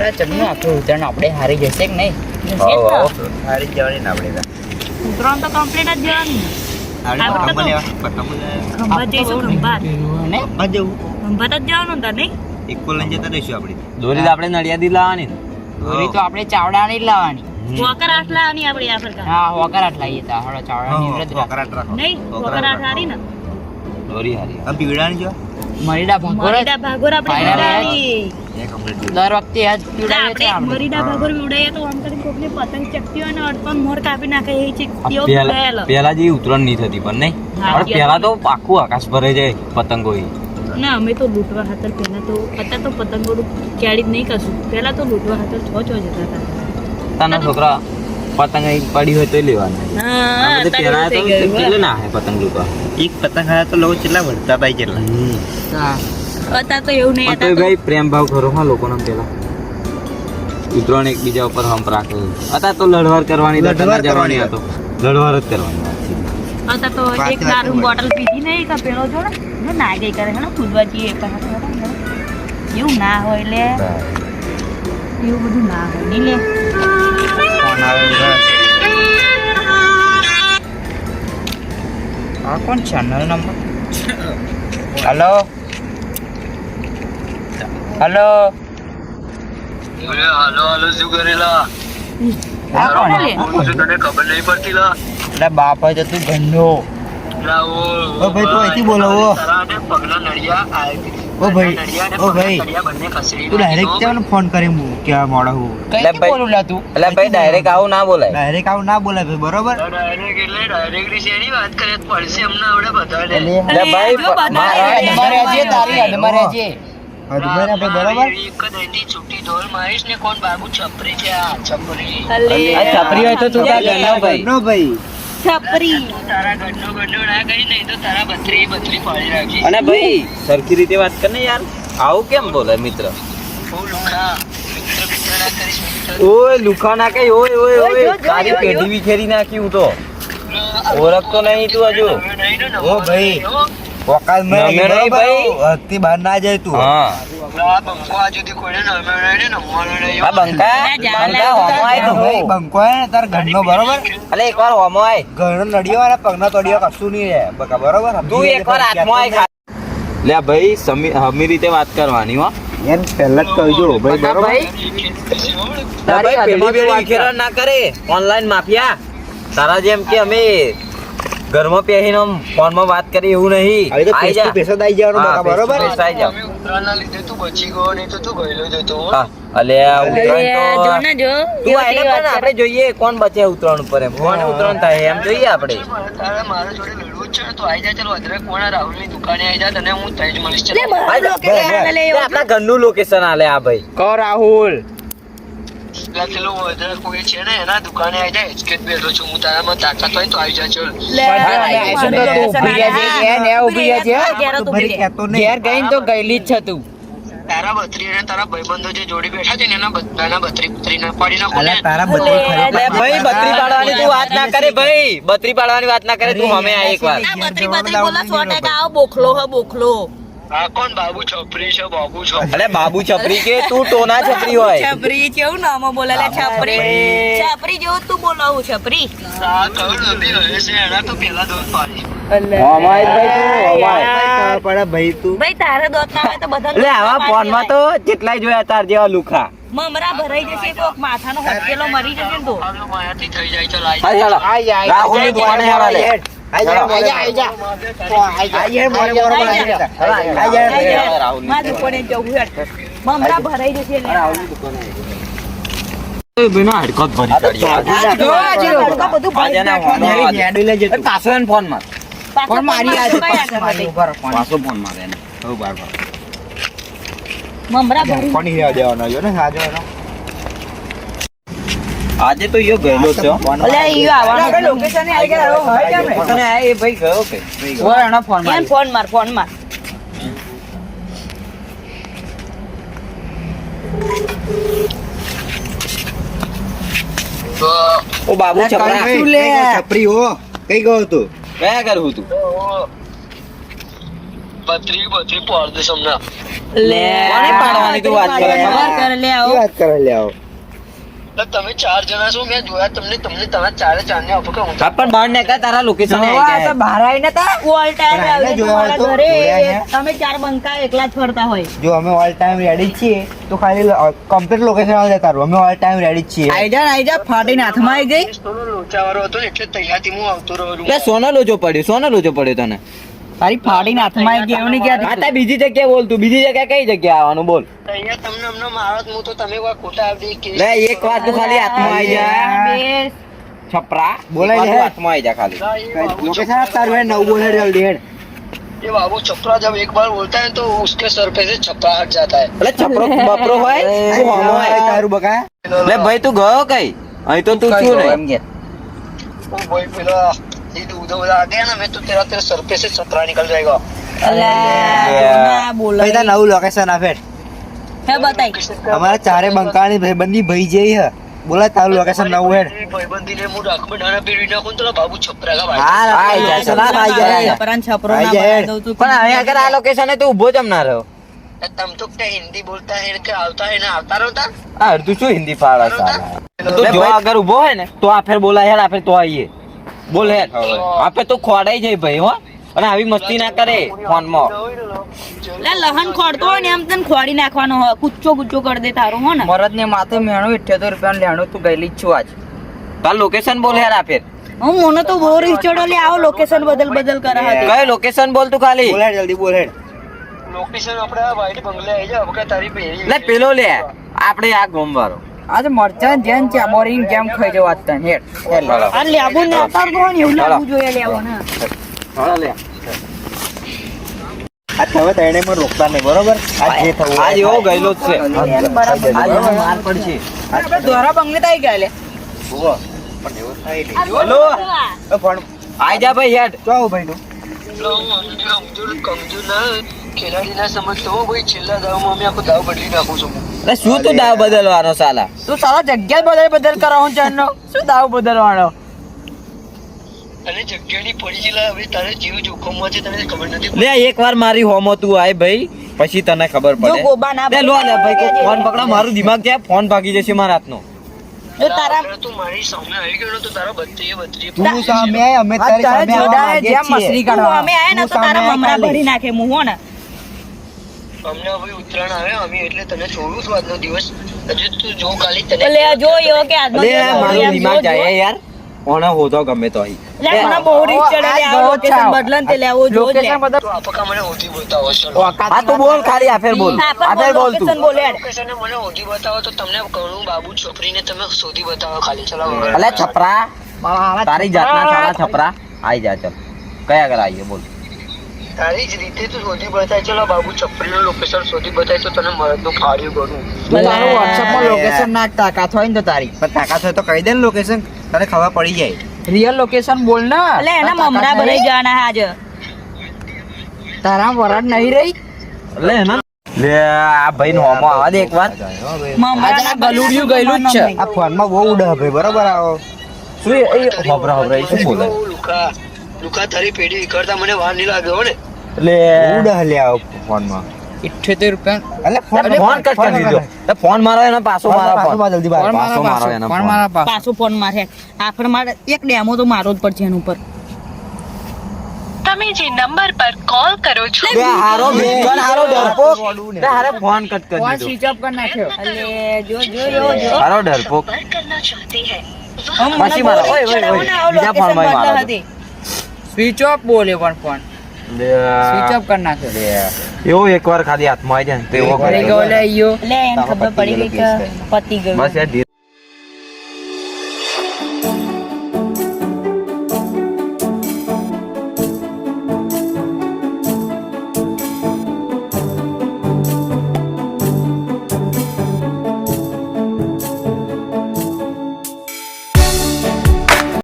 અરે ચમનું આખું ઉતરણ આપણે હારી જશે કે નહીં? હારી જવાની ને આપણે ઉતરાણ તો કમ્પ્લીટ જ જવાની ખંભાત જઈશું ખંભાત જ જવાનું તાર નહીં ઇક્કો લઈને જતા રહીશું આપણે. દોરી તો આપણે નડિયાદી લાવવાની ને. દોરી તો આપણે ચાવડાની જ લાવવાની. વોકર આઠ લાવવાની આપણી આ પ્રકાર હા હોકર આટ લાવીએ તા હળો ચાવડાની વ્રત રાખ. વકરાટ રાખો. નહીં વોકર આઠ હારી ને દોરી હારી. આ પીવડાની જો મરીડા ભાગોર મરીડા ભાગોર આપણે Final ઉડાડી. એ કમ્પ્લીટ દર વખતે આજ એટલે પીવડાવે છે આપણે આપણે. મરીડા ભાગોર ઉડાડીએ તો આમ કરીને કોકને પતંગ ચકતી હોય ને અડપણ મોર કાપી નાખે એ છે તેઓ પેલા ઉડાયેલો. પેલા જેવી ઉતરણ નહીં થતી પણ નહીં. હા, પણ પેલા તો આખું આકાશ ભરાઈ જાય પતંગો. ના અમે તો લૂંટવા ખાતર પહેલા તો અત્યારે તો પતંગો કેળી જ નહીં કશું પહેલા તો લૂંટવા ખાતર છ જતા હતા. તાના છોકરા પતંગ અહીં પડી હોય તો લેવાના. હા આ બધે પેલા તો અત્યારે એવું થઈ ગયું. કેટલે ના હે પતંગ લૂંટવા. એક પતંગ ખાયા તો લોકો કેટલા વળતા હતા કેટલા હા અત્યારે તો એવું નહીં પણ તોય ભાઈ પ્રેમ ભાવ ખરો હા લોકોનો પેલા. ઉતરણ એકબીજા ઉપર હંપ રાખે. અત્યારે તો લડવાર કરવાની લડવાર કરવાની હતો. લડવાર જ કરવાની વાત છે. અત્યારે તો એક દારૂ બોટલ પીધી નહીં કે પેલો જોડે જો ના ગઈ કરે હે ને કૂદવા જઈએ એવું ના હોય લે એવું બધું ના હોય નહીં લે ફોન આવે આ કોણ ચેનલ નંબર? હેલો હેલો શું કરેલા આ કોણ? લે તને ખબર નહીં પડતી લા એટલે બાપ હોય તો તું ગંડો. ઓ ભાઈ તું અહીંથી બોલો ઓ પગલા નડિયા ઓ ભાઈ ઓ ભાઈ બંને ખસેડી તું ડાયરેક્ટ કેમ ફોન કરી હું કેવા મોડા હું કઈ એટલે ભાઈ- બોલું લા તું? એટલે ભાઈ ડાયરેક્ટ આવું ના બોલાય. ડાયરેક્ટ આવું ના બોલાય ભાઈ બરોબર ડાયરેક્ટ એટલે ડાયરેક્ટ શેની વાત કરે પડશે અમને આવડે બધાને એટલે ભાઈ જો બધા મારા હદમાં રહેજે, તારી હદમાં રહેજે. હા તો ભાઈ આપણે બરોબર એક જ અહીંથી છૂટી ઢોલ મારીશ ને કોણ બાબુ છપરી છે આ છપરી આ છપરી હોય તો તું તાર ઘરનો ભાઈ. નો ભાઈ છપરી તારા ગઢનો ના કરી નહીં તો તારા બત્રી પાડી રાખી અને ભાઈ સરખી રીતે વાત કર ને યાર. આવું કેમ બોલે મિત્ર? બહુ લુખા મિત્ર ના કરીશ મિત્ર ઓય લુખા ના કઈ ઓય ઓય ઓય તારી પેઢી વિખેરી નાખી હું તો. ઓળખતો નહીં તું હજુ. ઓ ભાઈ વકાલ નમે નહીં ભાઈ. હદથી બહાર ના જાય તું હા આ બંકો આ સુધી કોઈને નમ્યો નહીં ને નમવાનો નહીં આ બંકા બંકા હોમો આય તું. ભાઈ બંકો હે ને તાર ઘરનો બરોબર અલે એકવાર હોમો આય. ઘરનો નડિયો અને પગનો તળિયો કશું નહીં રહે બકા બરોબર તું એકવાર હાથમાં આય. લે ભાઈ હમી રીતે વાત કરવાની હો. એમ પહેલા જ કહી દો ભાઈ બકા બરોબર ભાઈ ભાઈ હદમાં પેઢી તું પેઢી વાત વિખેરણ ના કરે. ઓનલાઈન માફિયા તારા જેમ કે અમે ઘરમાં પહેરીને ફોનમાં વાત કરી એવું નહીં. હવે તો આઈ face to જા. face જ આઈ જવાનું હા, બકા face to બરોબર face આઈ જા. ઉતરાણના લીધે તું બચી ગયો નહીં તો તું ગયેલો જ હતો હા, અલે આ ઉત્તરાયણ જો તો ને જો તું આઈને પણ આપણે જોઈએ કોણ બચે ઉત્તરાયણ ઉપર એમ. કોણ ઉત્તરાયણ થાય એમ જોઈએ આપણે. તારે મારા જોડે લડવું જ છે ને તો આઈ જા ચાલો અદરે કોણા રાહુલની દુકાને આઈ જા તને હું તઈ જ મળીશ લે ચાલો મારું location આલે લે તે આપણા ઘરનું લોકેશન આલે આ ભાઈ. કહો રાહુલ. પેલો અદરે કોઈ છે ને એના દુકાને આઈ જા હિચકેત બેઠો છું હું તારામાં તાકાત હોય તો આઈ જા ચાલ લે પણ અમે આવીશું તો તું ઊભી રહેજે. ને ઊભી રહેજે. ઘેર તો ભાઈ ઊભી રહે. કહેતો નહીં ઘેર ગઈને તો ગયેલી જ છે તું. તારા બત્રી અને તારા ભાઈબંધો જે જોડી બેઠા છે ને એના બધાના બત્રી ના પાડી નાખો ને અલ્યા તારા બધી ખરી લે ભાઈ બત્રી પાડવાની તું વાત ના કરે ભાઈ. બત્રી પાડવાની વાત ના કરે તું હમે આ એકવાર. આ બત્રી બોલા 100% આવો બોખલો હે બોખલો આ કોણ બાબુ છપરી છે બાબુ છપરી અલે બાબુ છપરી કે તું ટોના છપરી હોય. છપરી કેવું નામ બોલે લે છપરી છપરી જેવું તું બોલાવું છપરી આ કયું નદી રહે છે એના તો પેલા દોર પાડી હોમાય ભાઈ તું હોમાય. ખબર પડે ભાઈ તું ભાઈ તારે દોત ના હોય તો બધા લે આવા ફોનમાં તો જેટલાય જોયા તાર જેવા લુખા. મમરા ભરાઈ જશે કોક માથાનો હટકેલો મરી જશે ને તો આનો માયાથી થઈ જાય ચાલ આઈ હા ચાલો આઈ જા, આઈ જા. રાહુલની દુકાને હેડા લે. આઈ જા આઈ જા, આઈ જા. આઈ જા મોરે બરોબર આઈ જા આઈ જા રાહુલની માં દુકાને જવું હેડ મમરા ભરાઈ જશે એટલે બેનો હડકત ભરી ચડી. જો આજે તડકો બધું ભરી આજે ના નાખવાનું. ફોનમાં હેડું લેજે તું. પાછો એને ફોન માર. પાછો પણ મારી આજે કઈ આગળ મારી વધી? ઉપર ફોન પાછો ફોન મારે એને. હો બાર બાર મમરા ભરી કોની હેવા દેવાનો જો ને સાજો એનો આજે તો યો ગયેલો છે હો. ઓલે ઈ આવવાનો લોકેશન આવી ગયા હોય કેમ અને આ એ ભાઈ ગયો કે ઓય એનો ફોન કેમ મારી. ફોન માર ઓ બાબુ છપરા કઈ ગયો છપરી હો કઈ ગયો તું કયા કરું તું? બત્રી પાડ દે સમના લે કોને પાડવાની તું વાત કરે? ખબર કર લે આવો. શું વાત કરે લે આવો? એટલે તમે 4 જણા છો, મેં જોયા તમને તમારા ચારે ચારને આપો કે હું હા, પણ બહાર નીકળ, તારા લોકેશન બહાર આવીને તા ઓલ ટાઈમ પણ આને આવે જોયા તમારા તો ઘરે જોયા છે? તમે 4 બંકા એકલા જ ફરતા હોય. જો અમે ઓલ ટાઈમ રેડી છીએ તો ખાલી કમ્પ્લીટ લોકેશન આવે તારું. અમે ઓલ ટાઈમ રેડી છીએ. આઈ જા ફાટીને હાથમાં આવી ગઈ. થોડો લોચાવાળો હતો ને એટલે તૈયારથી હું આવતો રહ્યો. એટલે સોનો લોચો પડ્યો તને. તારી ફાટીને હાથમાં આવી ગઈ એવું નહીં આ કહેતી. તાર બીજી જગ્યાએ બોલ તું, બીજી જગ્યાએ કઈ જગ્યાએ આવવાનું બોલ. અહીંયા તમને અમને મારો જ હું તો તમે કોઈ ખોટા આવી કે લે એક વાર તું ખાલી હાથમાં આવી જા. બેસ. છપરા બોલાય એક વાર લે. તું હાથમાં આવી જા ખાલી. લોકેશન આપ તારું હેડ, નવું બોલ હેડ જલ્દી હેડ. ये बाबू छपरा जब एक बार बोलता है तो उसके सर पे से छपरा हट जाता है. એટલે છપરો બપરો હોય તું હોમો હોય. તારું બકા લે ભાઈ તું ગયો કઈ? અહીં તો તું છું ને. ओ भाई पेला ये उधर उधर आ गया ना मैं तो तेरे सर पे से छपरा निकल जाएगा. અલા, ના બોલો. ભાઈ તાર નવું લોકેશન આપે. હે બતાઈ. અમારા ચારે બંકાની ભાઈબંધી ભાઈ જઈ હે. બોલા તારું લોકેશન નવું હેડ. भाईबंदी ने मुंह राख में डाना पेड़ी ना कौन तो बाबू छपरा का भाई. આઈ જા, સલાહ આઈ જા. છપરાને છપરો આઈ ના જાય. બનાવી દઉં તું. પણ અહીં આગળ આ લોકેશન તું ઊભો જમ ના રહ્યો. तुम तो क्या हिंदी बोलता है कि आता है ना आता रहता. આ તું શું હિન્દી પાડા સાલા? તું જો આગળ ઊભો હોય ને તો આ ફેર બોલાય હેડ, આ ફેર તો આઈએ બોલ હેડ. આ ફેર તો ખોડાઈ જાય ભાઈ હો. અને આવી મસ્તી ના કરે ફોનમાં. લે લહન ખોડતો હોય ને એમ તને ખોડી નાખવાનો હોય. કુચ્ચો કુચ્ચો કરી દે તારો હો ને. મરદને માથે મેણું 78 રૂપિયાનું લેણું તું ગયેલી જ છું આજ. તાર લોકેશન બોલ હેડ આ ફેર. હું મને તો બહુ રીચડો લે આવો લોકેશન બદલ કરે હતી. કઈ લોકેશન બોલ તું ખાલી. બોલ હેડ જલ્દી બોલ હેડ. लोकेशन अपने वाइट बंगले आई जा अब तारी पे લે પેલો લે આપણે આ ગોમવારો. આજે મરચાં જેમ ચામોરીને જેમ ખાઈ જવા તને હેડ. આ લેબુ ને અતારતો હોય ને એવું લાગવું જોઈએ લેવો ને. હાલો લે. આ હવે તને મને રોકતા નહીં બરોબર. આ જે થવું આજ એવો ગયેલો જ છે. આજ એનો માર પડશે. આપણે દોરા બંગલે તાઈ ગયા લે. જુઓ. પણ એવું થાય નહીં. બોલો. એ પણ આઈ જા ભાઈ હેડ. જો આવું ભાઈ તું. कमजोर ना खिलाड़ी ना समझता हूँ भाई चिल्ला दाव में आपको दाव बदली नाखू છું અરે શું તું દાવ બદલવાનો સાલા? તું સાલા જગ્યા બદલ કરાવું ચણનો શું દાવ બદલવાનો? અને જગ્યાની પડી ગયેલા હવે તારે જીવ જોખમમાં છે તને ખબર નથી. લે એકવાર મારી હોમો તું આય ભાઈ પછી તને ખબર જો પડે. ગોબા ના લે લો લે ભાઈ કોઈ ફોન પકડા, મારું દિમાગ છે ફોન ભાગી જશે મારા હાથનો. જો તારા અગર તું મારી સામે આવી ગયો ને તો તારા બત્રીએ તું સામે આય, અમે તારી તારે સામે આવવા જોડાય માંગીએ જેમ મછલી છીએ. કાઢવા. અમે આયા ને તો તું તારા સામે મમરા ખાલી. ભરી નાખે હું હો ને. અમને હવે ઉત્તરાયણ આવે અમે એટલે તને છોડું છું આજનો દિવસ. હજુ તું જો ખાલી તને લે જો એવો કે આજનો લે દિવસ મારું એમ દિમાગ જો, જાય જો. યાર. ઓને હોતો ગમે તો અહીં. લે મને બહુ રીત ચડે લે આવો લોકેશન બદલન તે લેવો જો લે. લોકેશન બદલ. તો આપકા મને ઓછી બતાવો ચલો. આ તું બોલ ખાલી આ ફેર બોલ. હા, આ ફેર પણ બોલ લોકેશન તું. બોલે હેડ. લોકેશન મને ઓછી બતાવો તો તમને ઘણું બાબુ છોકરીને તમે શોધી બતાવો ખાલી ચલો. અલે છપરા તારી જાતના સાલા છપરા આઈ જા ચાલ. કયા આગળ આવીએ બોલ. તારી જ રીતે તું શોધી બતાય ચલો બાબુ છપરીનું લોકેશન શોધી બતાય તો તને મરદનું ફાડ્યું કરું. તારું WhatsApp માં લોકેશન નાખ, તાકાત હોય ને તો તારી. પણ તાકાત હોય તો કહી દે ને લોકેશન, તને ખબર પડી જાય. રિયલ લોકેશન બોલ ને. લે એના મમરા ભરાઈ જવાના હાજ. તારા વરાડ નહીં રહી. લે ના લે આ ભાઈ નો હોમો આવા દે એકવાર. મમરા ગલુડિયું ગયેલું જ છે. આ ફોનમાં બહુ ઉડે ભાઈ બરોબર. આવો શું એ હોબરા એ શું બોલે? લુકા તારી પેઢી કરતા મને વાર નહીં લાગ્યો ને. લે ઉડે લે આવો ફોનમાં. 78 રૂપિયા. એટલે ફોન કટ કરી દીધો. તે ફોન મારો એનો પાછો મારો ફોન. પાછો જલ્દી બહાર. પાછો મારો એનો ફોન ફોન. મારા પાસે. પાછો ફોન મારે આખર મારે એક ડેમો તો મારો જ પડશે એના ઉપર. તમે જે નંબર પર કોલ કરો છો તે હારો વિકન હારો ડરપોક. તે હારે ફોન કટ કરી ફોન દીધો. સ્વિચ ઓફ કરી નાખ્યો. અલે જો જો જો હારો ડરપોક. करना चाहते हैं પછી મારો ઓય ઓય ઓય બીજા ફોન માં મારો. સ્વિચ ઓફ બોલે પણ ફોન સ્વિચ ઓફ કરી નાખ્યો. લે એવો એકવાર ખાલી હાથમાં આવી જાય ને તો એવો પડી કરે. ગયો લે ઈયો. લે એને ખબર પડી ગઈ કે પતી ગયું. બસ યાર ધીરે